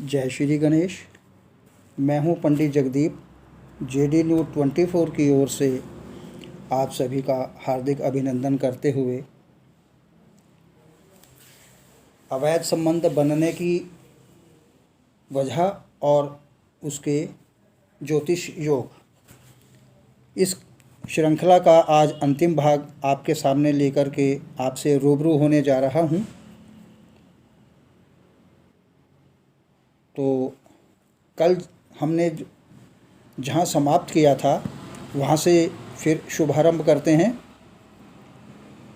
जय श्री गणेश। मैं हूं पंडित जगदीप। जेडी न्यूज़ 24 की ओर से आप सभी का हार्दिक अभिनंदन करते हुए अवैध संबंध बनने की वजह और उसके ज्योतिष योग, इस श्रृंखला का आज अंतिम भाग आपके सामने लेकर के आपसे रूबरू होने जा रहा हूं। तो कल हमने जहां समाप्त किया था वहां से फिर शुभारंभ करते हैं।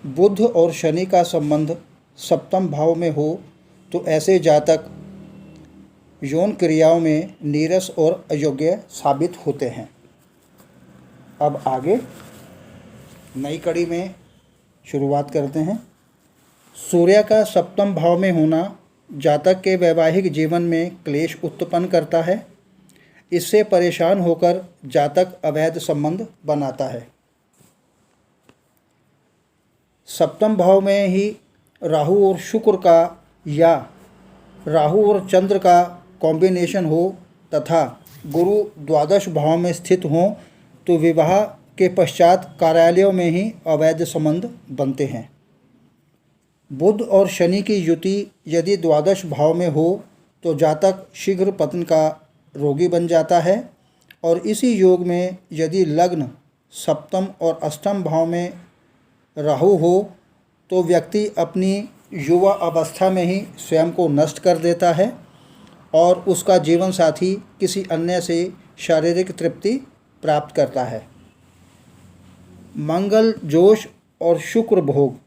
बुध और शनि का संबंध सप्तम भाव में हो तो ऐसे जातक यौन क्रियाओं में नीरस और अयोग्य साबित होते हैं। अब आगे नई कड़ी में शुरुआत करते हैं। सूर्य का सप्तम भाव में होना जातक के वैवाहिक जीवन में क्लेश उत्पन्न करता है। इससे परेशान होकर जातक अवैध संबंध बनाता है। सप्तम भाव में ही राहु और शुक्र का या राहु और चंद्र का कॉम्बिनेशन हो तथा गुरु द्वादश भाव में स्थित हों तो विवाह के पश्चात कार्यालयों में ही अवैध संबंध बनते हैं। बुध और शनि की युति यदि द्वादश भाव में हो तो जातक शीघ्र पतन का रोगी बन जाता है और इसी योग में यदि लग्न सप्तम और अष्टम भाव में राहु हो तो व्यक्ति अपनी युवा अवस्था में ही स्वयं को नष्ट कर देता है और उसका जीवन साथी किसी अन्य से शारीरिक तृप्ति प्राप्त करता है। मंगल जोश और शुक्र भोग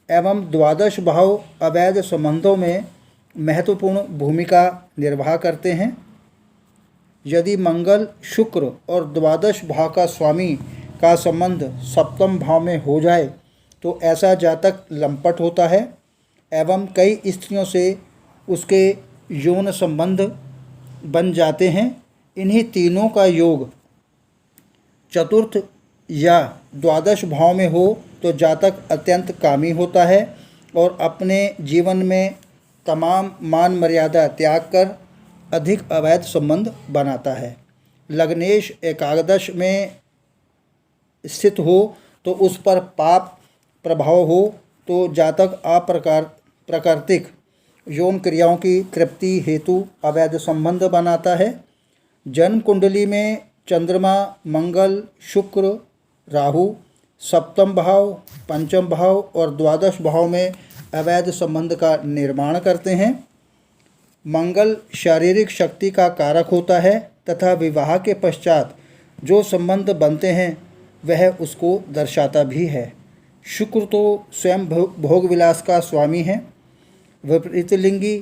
एवं द्वादश भाव अवैध संबंधों में महत्वपूर्ण भूमिका निर्वाह करते हैं। यदि मंगल शुक्र और द्वादश भाव का स्वामी का संबंध सप्तम भाव में हो जाए तो ऐसा जातक लंपट होता है एवं कई स्त्रियों से उसके यौन संबंध बन जाते हैं। इन्हीं तीनों का योग चतुर्थ या द्वादश भाव में हो तो जातक अत्यंत कामी होता है और अपने जीवन में तमाम मान मर्यादा त्याग कर अधिक अवैध संबंध बनाता है। लग्नेश एकादश में स्थित हो तो उस पर पाप प्रभाव हो तो जातक प्राकृतिक यौन क्रियाओं की तृप्ति हेतु अवैध संबंध बनाता है। जन्म कुंडली में चंद्रमा, मंगल, शुक्र, राहु सप्तम भाव, पंचम भाव और द्वादश भाव में अवैध संबंध का निर्माण करते हैं। मंगल शारीरिक शक्ति का कारक होता है तथा विवाह के पश्चात जो संबंध बनते हैं वह उसको दर्शाता भी है। शुक्र तो स्वयं भोग विलास का स्वामी है, विपरीतलिंगी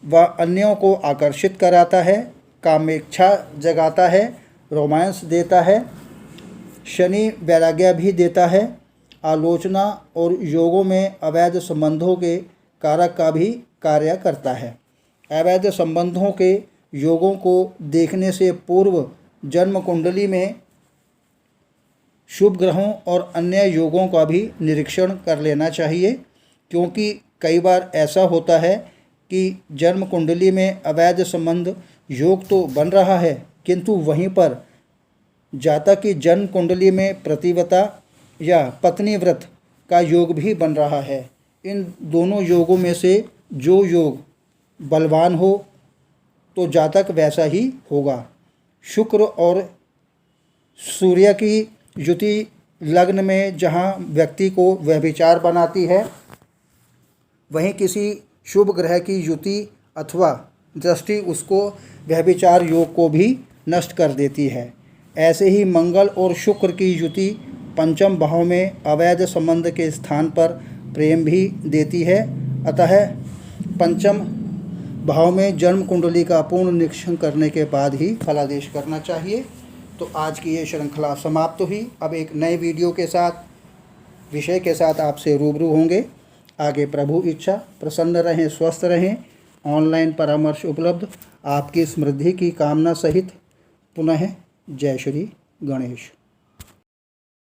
व अन्यों को आकर्षित कराता है, कामेच्छा जगाता है, रोमांस देता है। शनि वैराग्य भी देता है, आलोचना और योगों में अवैध संबंधों के कारक का भी कार्य करता है। अवैध संबंधों के योगों को देखने से पूर्व जन्म कुंडली में शुभ ग्रहों और अन्य योगों का भी निरीक्षण कर लेना चाहिए, क्योंकि कई बार ऐसा होता है कि जन्म कुंडली में अवैध संबंध योग तो बन रहा है किंतु वहीं पर जातक की जन्म कुंडली में प्रतिव्रता या पत्नी व्रत का योग भी बन रहा है। इन दोनों योगों में से जो योग बलवान हो तो जातक वैसा ही होगा। शुक्र और सूर्य की युति लग्न में जहाँ व्यक्ति को व्यभिचार बनाती है, वहीं किसी शुभ ग्रह की युति अथवा दृष्टि उसको व्यभिचार योग को भी नष्ट कर देती है। ऐसे ही मंगल और शुक्र की युति पंचम भाव में अवैध संबंध के स्थान पर प्रेम भी देती है। अतः पंचम भाव में जन्म कुंडली का पूर्ण निरीक्षण करने के बाद ही फलादेश करना चाहिए। तो आज की ये श्रृंखला समाप्त हुई। अब एक नए वीडियो के साथ विषय के साथ आपसे रूबरू होंगे। आगे प्रभु इच्छा। प्रसन्न रहें, स्वस्थ रहें। ऑनलाइन परामर्श उपलब्ध। आपकी समृद्धि की कामना सहित पुनः जय श्री गणेश।